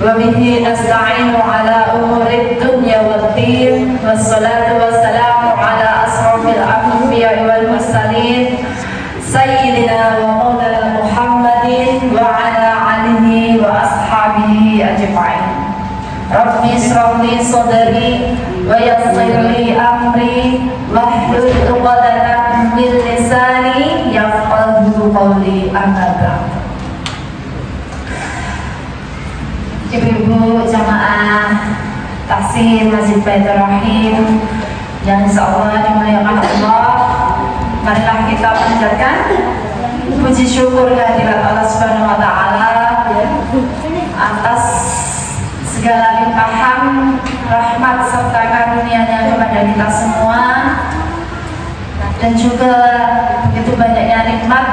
وبه نستعين على أمور الدنيا والدين والصلاة والسلام على أشرف الأنبياء والمرسلين سيدنا ومولانا محمد وعلى آله وأصحابه أجمعين. رب اشرح لي صدري ويسر لي أمري واحلل عقدة من لساني يفقهوا قولي. أما بعد. Ibu-ibu jamaah Tahsin Masjid Baitur Rahim yang insyaallah dimuliakan Allah, marilah kita panjatkan puji syukur kehadirat Allah Subhanahu wa taala atas segala limpahan rahmat serta karunia-Nya kepada kita semua, dan juga begitu banyaknya nikmat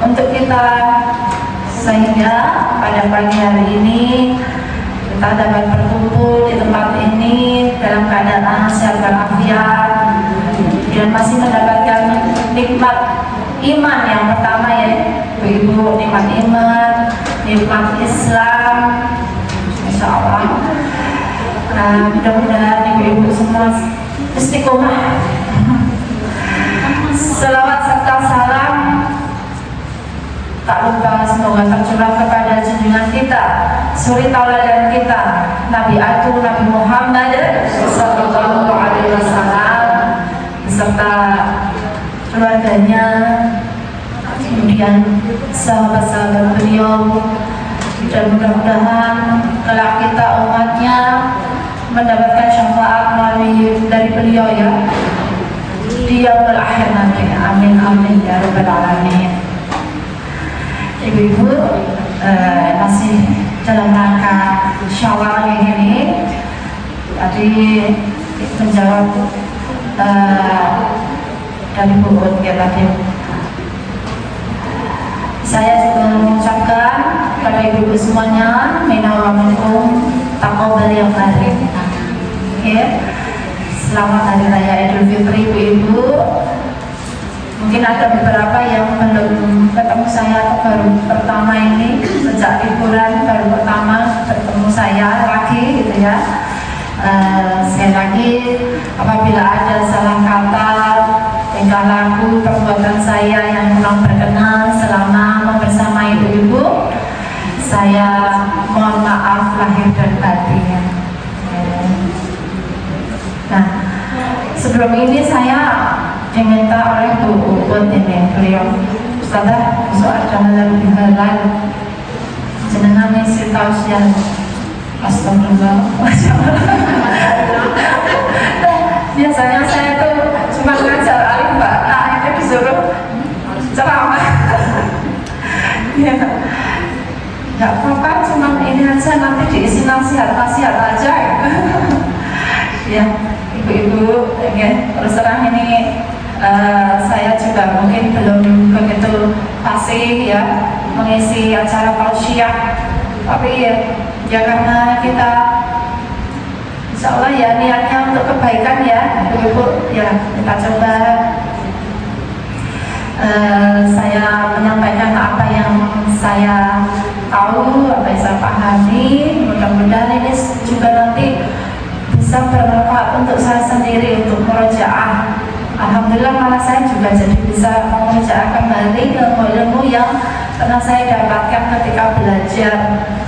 untuk kita, sehingga pada pagi hari ini kita dapat berkumpul di tempat ini dalam keadaan sehat walafiat dan masih mendapatkan nikmat iman yang pertama, ya ibu-ibu, nikmat iman, nikmat Islam, insya Allah. Mudah-mudahan ibu-ibu semua istiqomah. Selawat serta salam tak lupa semoga tercurah kepada junjungan kita, suri tauladan kita, Nabi Agung Nabi Muhammad sallallahu alaihi wasallam beserta keluarganya, kemudian sahabat-sahabat beliau, dan mudah-mudahan kelak kita umatnya mendapatkan syafaat melalui dari beliau, ya, di yaumul akhir nanti. Amin amin ya rabbal alamin. Ibu-ibu, masih dalam rangka Syawal ini, tadi menjawab dari Bu ya tadi. Saya juga mengucapkan kepada ibu-ibu semuanya, minal wa minkum taqabbal ya karim. Ya, selamat Hari Raya Idul Fitri ibu-ibu. Mungkin ada beberapa yang belum ketemu saya baru pertama ini, sejak liburan baru pertama bertemu saya lagi, gitu ya. Sekali lagi, apabila ada salah kata, tingkah laku, perbuatan saya yang kurang berkenan selama membersama ibu-ibu, saya mohon maaf lahir dan batin. Nah, sebelum ini saya diminta oleh Bu Uut ini, beliau, Ustazah, soal jalan halal jenengan isi tausiah. Astagfirullah. Biasanya saya itu cuma ngajar alim, Mbak. Nah, ini disuruh ceramah. Ya, nggak apa-apa, cuma ini aja, nanti diisi nasihat-nasihat aja. Ya, ibu-ibu, ya, terus terang ini saya juga mungkin belum begitu fasih, ya, mengisi acara tausiah, tapi ya karena kita insya Allah ya niatnya untuk kebaikan, ya ibu-ibu, ya kita coba saya menyampaikan apa yang saya tahu, apa yang saya pahami. Mudah-mudahan ini juga nanti bisa bermanfaat untuk saya sendiri untuk murojaah. Alhamdulillah, malah saya juga jadi bisa murojaah kembali ilmu-ilmu yang pernah saya dapatkan ketika belajar.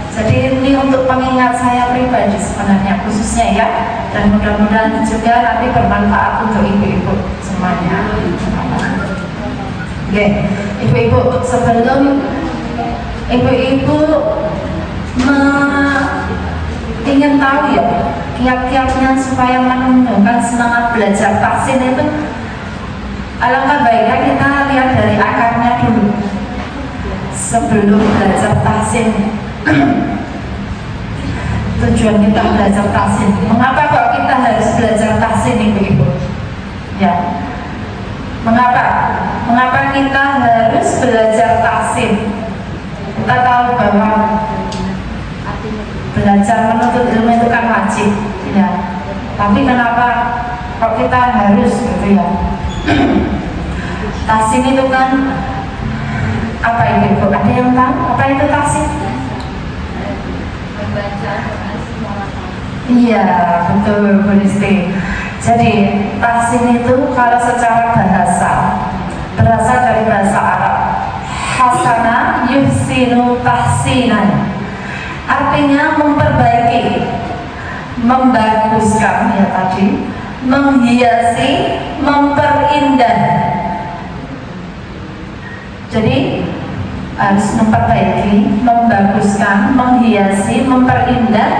Jadi ini untuk pengingat saya pribadi sebenarnya khususnya, ya, dan mudah-mudahan juga nanti bermanfaat untuk ibu-ibu semuanya. Oke, ibu-ibu, sebelum ibu-ibu ingin tahu, ya, kiat-kiatnya supaya menumbuhkan semangat belajar tahsin itu, alangkah baiknya kita lihat dari akarnya dulu sebelum belajar tahsin. Tujuan kita belajar tahsin, mengapa kok kita harus belajar tahsin, ibu-ibu? Ya, mengapa kita harus belajar tahsin? Kita tahu bahwa belajar menuntut ilmu itu kan wajib, ya. Tapi kenapa kok kita harus, gitu ya? Tahsin itu kan apa, ibu? Ada yang tahu apa itu tahsin? membaca Quran semua orang. Iya, betul Bu Listi. Jadi tahsin itu kalau secara bahasa berasal dari bahasa Arab. Hasana yuhsinu tahsinan. Artinya memperbaiki, membaguskan ya tadi, menghiasi, memperindah. Jadi harus memperbaiki, membaguskan, menghiasi, memperindah,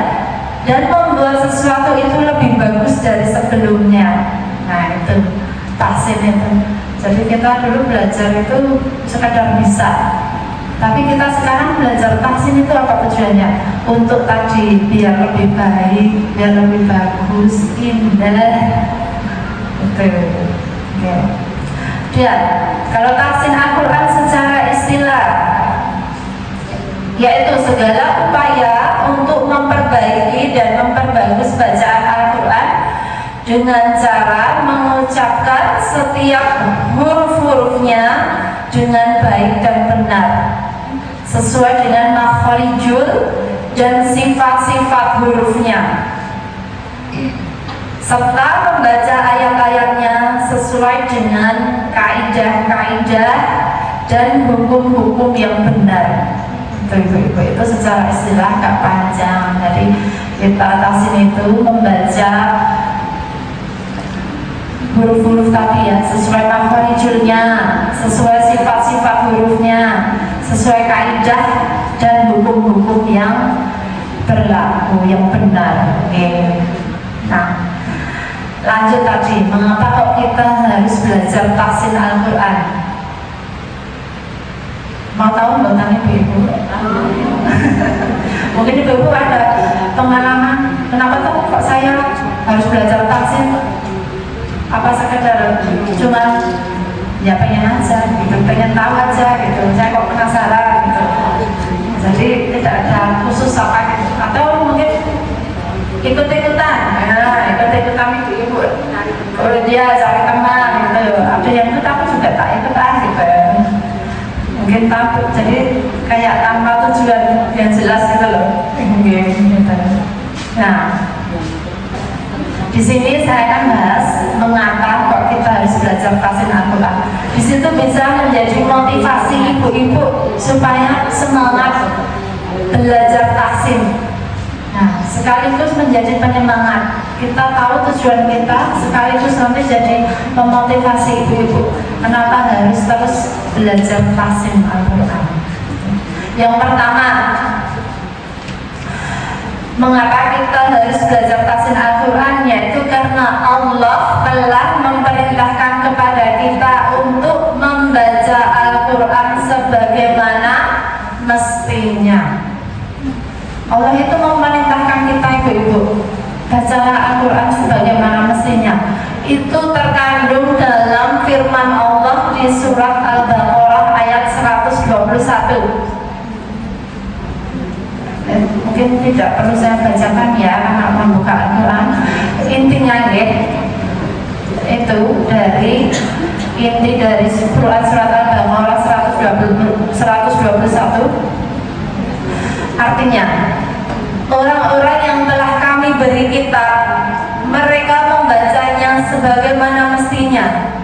dan membuat sesuatu itu lebih bagus dari sebelumnya. Nah itu tahsin itu. Jadi kita dulu belajar itu sekadar bisa, tapi kita sekarang belajar tahsin itu apa tujuannya? Untuk tadi biar lebih baik, biar lebih bagus, indah. Betul. Ya. Dan kalau tahsin Al-Quran secara istilah, yaitu segala upaya untuk memperbaiki dan memperbagus bacaan Al-Quran dengan cara mengucapkan setiap huruf-hurufnya dengan baik dan benar, sesuai dengan makharijul dan sifat-sifat hurufnya, serta membaca ayat-ayatnya sesuai dengan kaidah-kaidah dan hukum-hukum yang benar. Ibu-ibu itu secara istilah gak panjang. Jadi kita tahsin itu membaca huruf-huruf tadi ya, sesuai makharijulnya, sesuai sifat-sifat hurufnya, sesuai kaidah dan hukum-hukum yang berlaku, yang benar. Oke. Nah, lanjut tadi, mengapa kok kita harus belajar tahsin Al-Quran? Mau tahu nggak tanya ibu? Mungkin ibu ada pengalaman, kenapa tuh kok saya harus belajar tahsin? Apa sekedar cuma ya pengen aja gitu, pengen tahu aja gitu, saya kok penasaran gitu. Jadi tidak ada khusus apa gitu, atau mungkin ikut-ikutan, ikut-ikutan ibu-ibu. Kalau dia cari teman gitu, ada yang ikut aku juga tak ikutan gitu. Mungkin takut, jadi kayak tanpa tujuan yang jelas gitu loh. Nah, di sini saya akan bahas mengapa kok kita harus belajar tahsin Al-Quran. Di situ bisa menjadi motivasi ibu-ibu supaya semangat belajar tahsin. Nah, sekaligus menjadi penyemangat. Kita tahu tujuan kita, sekaligus nanti jadi memotivasi ibu-ibu. Kenapa harus terus belajar tahsin Al-Quran? Yang pertama, mengapa kita harus belajar tahsin Al-Quran? Yaitu karena Allah telah memerintahkan kepada kita untuk membaca Al-Quran sebagaimana mestinya. Allah itu memerintahkan kita ibu-ibu, bacalah Al-Quran sebagaimana mestinya. Itu terkandung dalam firman Allah di surat Al-Baqarah ayat 121. Mungkin tidak perlu saya bacakan ya, karena membuka Al-Quran. Intinya itu dari inti dari surat Al-Baqarah 121. Artinya, orang-orang yang telah kami beri kitab, mereka membacanya sebagaimana mestinya.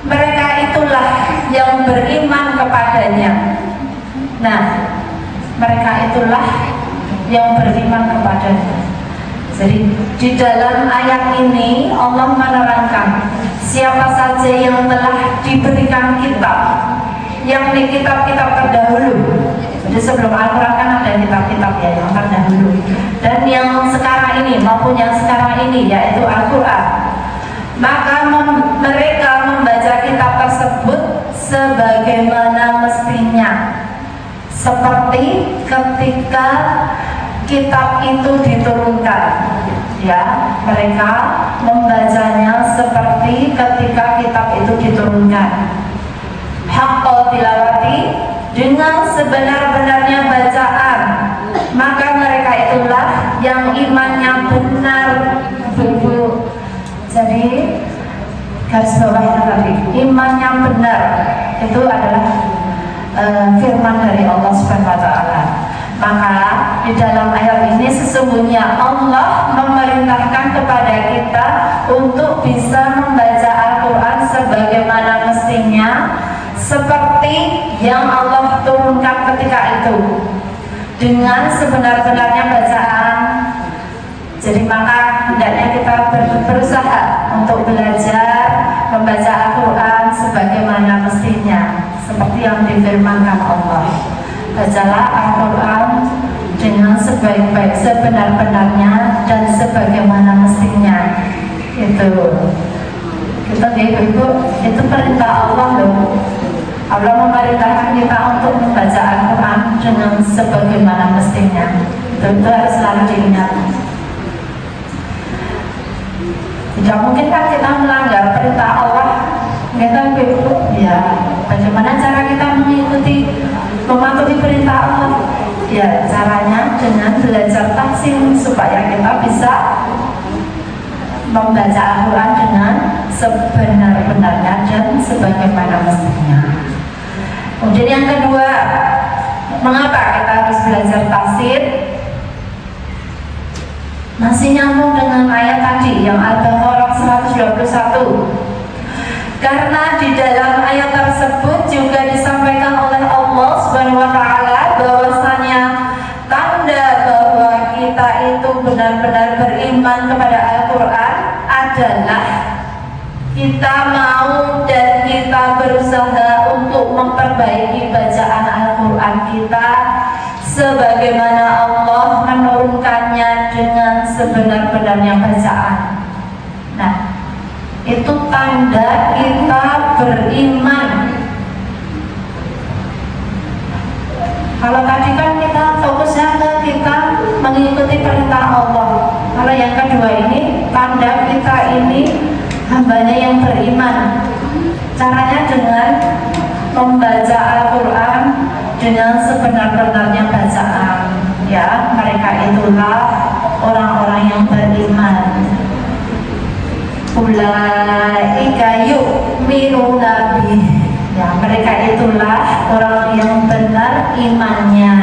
Mereka itulah yang beriman kepadanya. Nah, mereka itulah yang beriman kepadanya. Jadi di dalam ayat ini Allah menerangkan siapa saja yang telah diberikan kitab, yakni kitab-kitab terdahulu. Jadi sebelum Al-Quran kan ada kitab-kitab ya yang terdahulu, dan yang sekarang ini maupun yang sekarang ini yaitu Al-Quran. Maka mereka membaca kitab tersebut sebagaimana mestinya, seperti ketika kitab itu diturunkan. Ya, mereka membacanya seperti ketika kitab itu diturunkan. Haqqa tilawati, dengan sebenar-benarnya bacaan, maka mereka itulah yang imannya benar. Jadi garis bawahnya tadi, iman yang benar itu adalah firman dari Allah Subhanahu wa taala. Maka di dalam ayat ini sesungguhnya Allah memerintahkan kepada kita untuk bisa membaca Al-Quran sebagaimana mestinya, seperti yang Allah turunkan ketika itu, dengan sebenar-benarnya bacaan. Jadi maka hendaknya kita berusaha untuk belajar membaca Al-Quran sebagaimana mestinya, seperti yang difirmankan Allah. Bacalah Al-Quran dengan sebaik-baik sebenar-benarnya dan sebagaimana mestinya. Itu ibu-ibu, itu perintah Allah loh. Allah memerintahkan kita untuk membaca Al-Quran dengan sebagaimana mestinya. Itu harus selalu diingat. Tidak mungkin kan kita melanggar perintah Allah. Kita ibu, ya bagaimana cara kita mematuhi perintah Allah? Ya caranya dengan belajar tahsin supaya kita bisa membaca Al-Quran dengan sebenar-benarnya dan sebagaimana mestinya. Kemudian yang kedua, mengapa kita harus belajar tafsir? Masih nyambung dengan ayat tadi yang Al-Baqarah 121. Karena di dalam ayat tersebut juga disampaikan oleh Allah Subhanahu wa taala bahwasanya tanda bahwa kita itu benar-benar beriman kepada Al-Quran adalah kita mau dan kita berusaha untuk memperbaiki bacaan Al-Quran kita sebagaimana Allah menurunkannya dengan sebenar-benarnya bacaan. Nah, itu tanda kita beriman. Kalau tadi kan kita fokusnya ke kita mengikuti perintah Allah. Kalau yang kedua ini tanda kita ini hambanya yang beriman. Caranya dengan membaca Al-Quran dengan sebenar-benarnya bacaan. Ya, mereka itulah orang-orang yang beriman. Ulaika yu'minuna bih. Ya, mereka itulah orang yang benar imannya.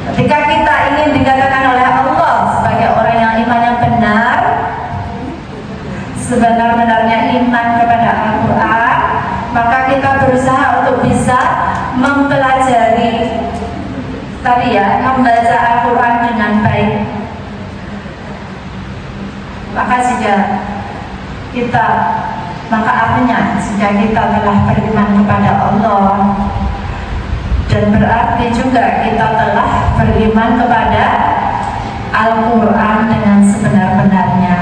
Ketika kita ingin dikatakan oleh Allah sebagai orang yang imannya benar, sebenar-benarnya iman kepada Al-Quran, maka kita berusaha untuk bisa mempelajari tadi ya, membaca Al-Quran dengan baik. Maka artinya jika kita telah beriman kepada Allah, dan berarti juga kita telah beriman kepada Al-Quran dengan sebenar-benarnya.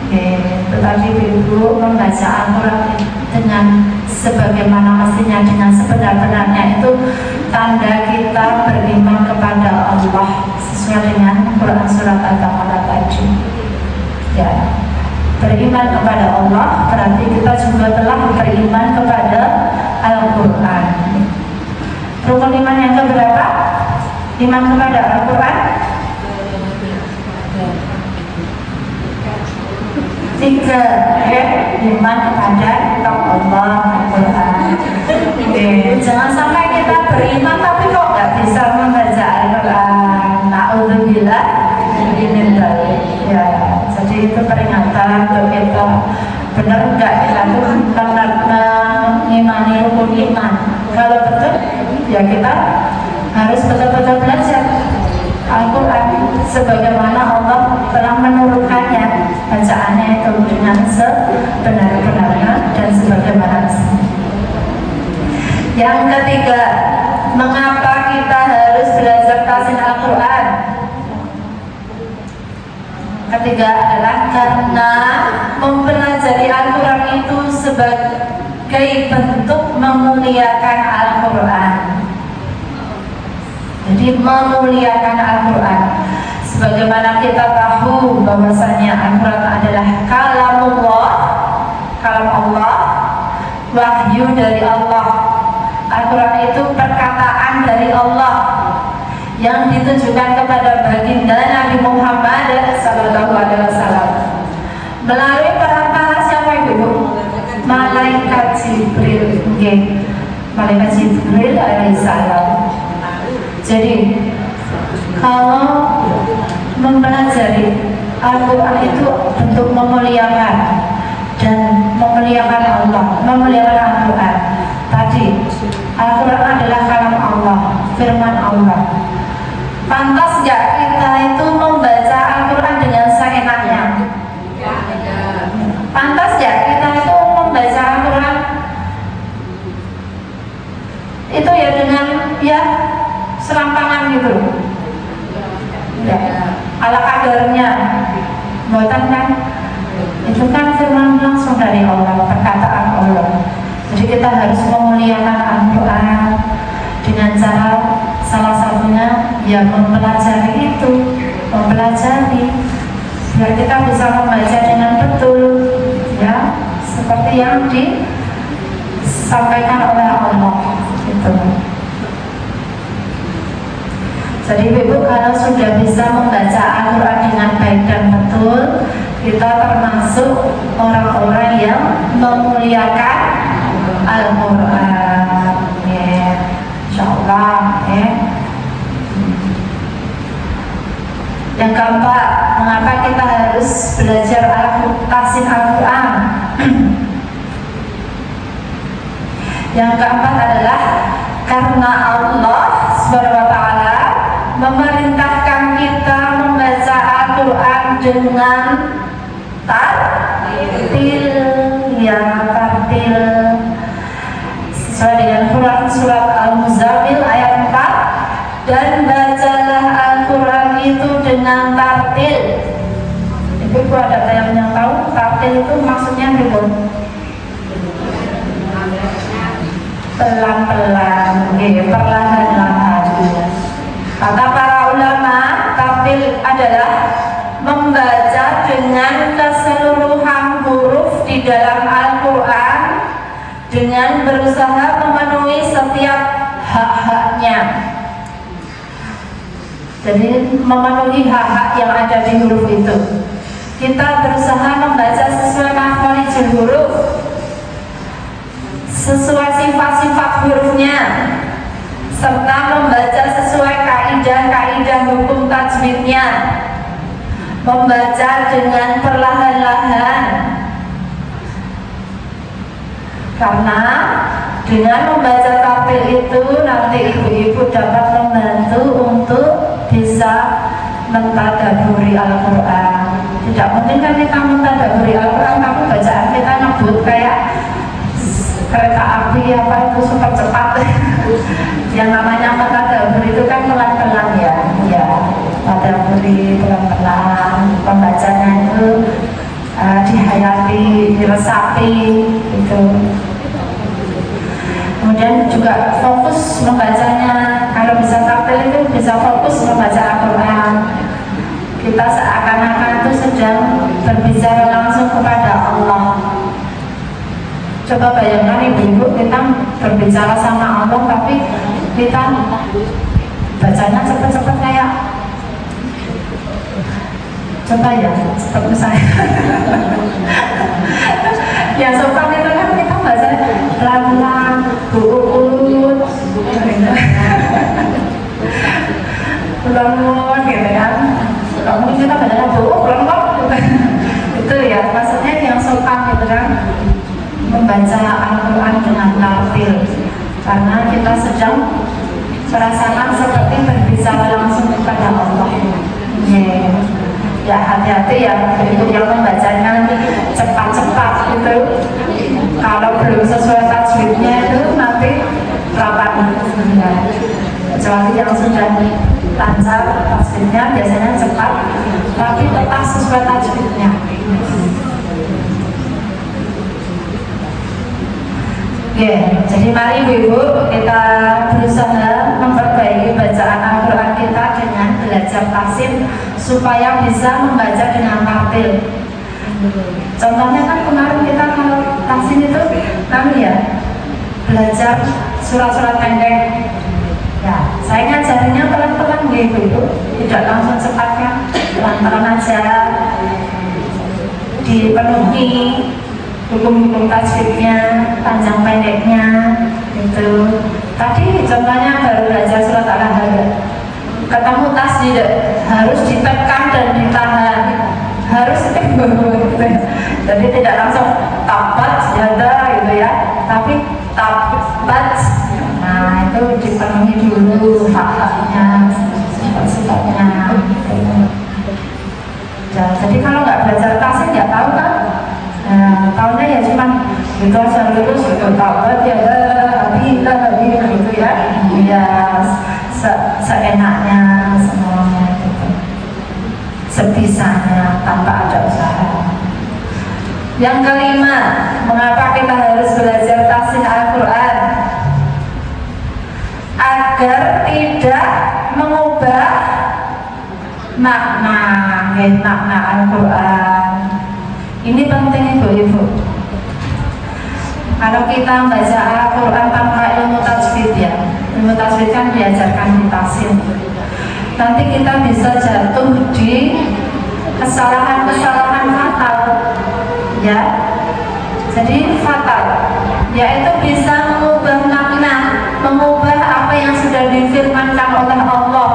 Itu tadi ibu membaca Al-Quran dengan sebagaimana mestinya, dengan sebenar-benarnya, itu tanda kita beriman kepada Allah sesuai dengan Quran surat Al-Baqarah tadi. Ya, beriman kepada Allah berarti kita juga telah beriman kepada Al-Quran. Rukun iman yang keberapa? Iman kepada Al-Quran. 3, ya, iman kepada kitab Allah, Al-Quran. Jangan sampai kita beriman tapi kok nggak bisa membaca Al-Quran. Na'udzubillah min dzalik. Ya, jadi itu peringatan untuk kita. Benar nggak kita tuh mengimani rukun iman? Kalau betul, ya kita harus betul-betul belajar Al-Quran sebagaimana Allah telah menurunkannya, bacaannya itu dengan sebenar-benarnya dan sebagaimana mestinya. Yang ketiga, mengapa kita harus belajar tahsin Al-Quran? Ketiga adalah karena mempelajari Al-Quran itu sebagai bentuk memuliakan Al-Quran. Jadi memuliakan Al-Quran. Sebagaimana kita tahu bahwasanya Al-Quran adalah kalamullah, kalam Allah, wahyu dari Allah. Al-Quran itu perkataan dari Allah yang ditujukan kepada baginda Nabi Muhammad SAW melalui perantara siapa itu? Malaikat Jibril. Malaikat Jibril alaihissalam. Jadi kalau mempelajari Al-Quran itu bentuk memuliakan dan memuliakan Allah, memuliakan Al-Quran. Tadi Al-Quran adalah kalam Allah, firman Allah. Pantas gak kita itu membaca Al-Quran dengan seenaknya? Pantas gak kita itu membaca Al-Quran itu ya dengan ya serampangan gitu, ya ala kadarnya, buatan kan? Itu kan firman langsung dari Allah, perkataan Allah. Jadi kita harus memuliakan Al-Quran dengan cara salah satunya ya mempelajari itu, mempelajari biar kita bisa membaca dengan betul, ya seperti yang disampaikan oleh Allah itu. Jadi Ibu kalau sudah bisa membaca Al-Quran dengan baik dan betul, kita termasuk orang-orang yang memuliakan Al-Quran, ya, insyaallah, ya. Yang keempat, mengapa kita harus belajar tahsin Al-Quran? Yang keempat adalah karena Allah Subhanahu wa Ta'ala memerintahkan kita membaca Al-Quran dengan tartil, ya tartil, sesuai dengan Quran surat Al-Muzammil ayat 4, dan bacalah Al-Quran itu dengan tartil. Ibu ada yang tahu tartil itu maksudnya apa? Pelan-pelan, perlahan-lahan. Kata para ulama, tartil adalah membaca dengan keseluruhan huruf di dalam Al-Quran dengan berusaha memenuhi setiap hak-haknya. Jadi memenuhi hak-hak yang ada di huruf itu. Kita berusaha membaca sesuai makhrajul huruf, sesuai sifat-sifat hurufnya, serta membaca sesuai kaidah-kaidah hukum tajwidnya, membaca dengan perlahan-lahan. Karena dengan membaca tartil itu nanti ibu-ibu dapat membantu untuk bisa mentadaburi Al-Quran. Tidak mungkin kan kita mentadaburi Al-Quran tapi bacaan kita ngebut kayak kereta api apa itu super cepat. Yang namanya mentadabur itu kan pelan-pelan ya, ya mentadaburi pelan-pelan, pembacanya itu dihayati, diresapi gitu. Kemudian juga fokus membacanya. Kalau bisa tartil itu bisa fokus membaca Al-Quran. Kita seakan-akan itu sedang berbicara langsung kepada Allah. Coba bayangkan ibu-ibu kita berbicara sama Allah tapi kita bacanya cepat-cepat kayak, coba ya seperti saya. Yang sopan itu kan kita baca pelan-pelan, urut-urut, pelan-pelan gitu kan. Kalau mungkin kita bacanya pelan-pelan, itu ya maksudnya yang sopan gitu kan. Membaca Al-Quran dengan tartil karena kita sedang merasakan seperti berbicara langsung kepada Allah. Ya hati-hati ya untuk yang membacanya cepat-cepat itu. Kalau belum sesuai tajwidnya itu nanti rapat. Kecuali yang sudah lancar tajwidnya biasanya cepat, tapi tetap sesuai tajwidnya. Jadi mari ibu-ibu kita berusaha memperbaiki bacaan Al-Quran kita dengan belajar tahsin supaya bisa membaca dengan tartil. Contohnya kan kemarin kita kalau tahsin itu ya belajar surat-surat pendek. Ya, saya ngajarinya pelan-pelan gitu, tidak langsung cepat kan, pelan-pelan aja, dipenuhi hukum-hukum tajwidnya, panjang pendeknya gitu. Tadi contohnya baru belajar surat Al-Ahzab, ketemu tas di harus ditekan dan ditahan, harus jadi tidak langsung tabat senjata gitu ya, tapi tabat. Nah itu dipenuhi dulu hak-haknya, sifat-sifatnya. Ya, jadi kalau nggak belajar tasik nggak tahu kan? Nah, tahunya ya cuma gitu aja lulus gitu tabat ya, habis gitu ya, ya seenaknya semuanya gitu, sebisanya tanpa ada usaha. Yang kelima, mengapa kita harus belajar tafsir Al-Quran? Agar tidak mengubah makna Al-Quran. Ini penting ibu-ibu. Kalau kita membaca Al-Quran tanpa ilmu tajwid ya, ilmu tajwid kan diajarkan di tafsir. Nanti kita bisa jatuh di kesalahan-kesalahan fatal, ya. Jadi fatal, yaitu bisa mengubah makna, mengubah apa yang sudah difirmankan oleh Allah.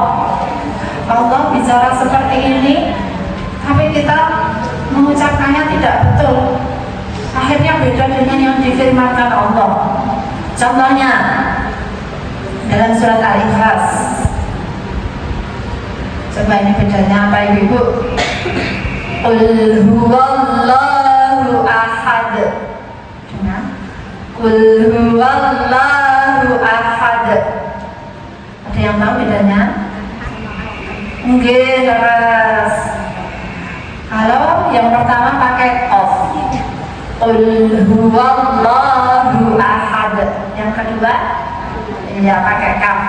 Allah bicara seperti ini, tapi kita mengucapkannya tidak betul. Akhirnya beda dengan yang difirmankan Allah. Contohnya dalam surat Al-Ikhlas. Coba ini bedanya apa ibu? Qul huwallahu ahad. Dengar? Qul huwallahu ahad. Ada yang tahu bedanya? Nggih, terus. Kalau yang pertama pakai qaf. Qul huwallahu ahad. Yang kedua ya pakai kaf.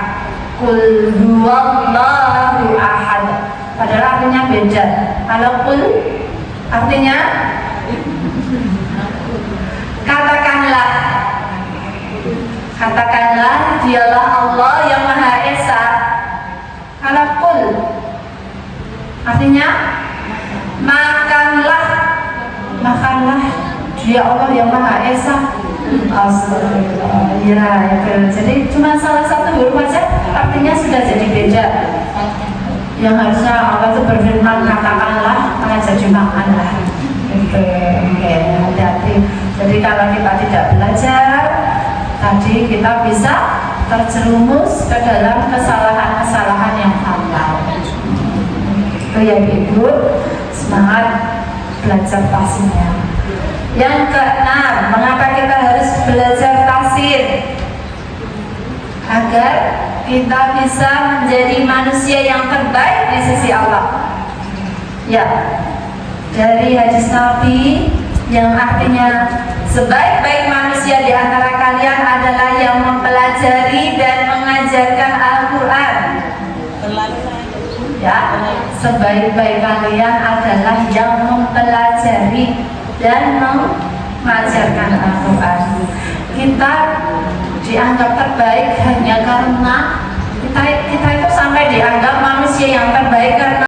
Qul huwallahu ahad. Padahal artinya beda. Kalau qul artinya katakanlah dialah Allah yang Maha Esa. Kalau qul artinya makanlah dia Allah yang Maha Esa. Astagfirullah. Ya, itu. Jadi cuma salah satu huruf saja artinya sudah jadi beda. Yang harusnya Allah itu berfirman katakanlah, malah jadi makanlah. Oke, hati-hati. Jadi kalau kita tidak belajar, tadi kita bisa terjerumus ke dalam kesalahan-kesalahan yang fatal. Itu ya ibu, semangat belajar tafsirnya. Yang keenam, mengapa kita harus belajar tafsir? Agar kita bisa menjadi manusia yang terbaik di sisi Allah. Ya, dari hadis Nabi yang artinya sebaik-baik manusia di antara kalian adalah yang mempelajari dan mengajarkan Al-Quran. Ya, sebaik-baik kalian adalah yang mempelajari dan mengajarkan Al-Quran. Kita dianggap terbaik hanya karena kita itu sampai dianggap manusia yang terbaik karena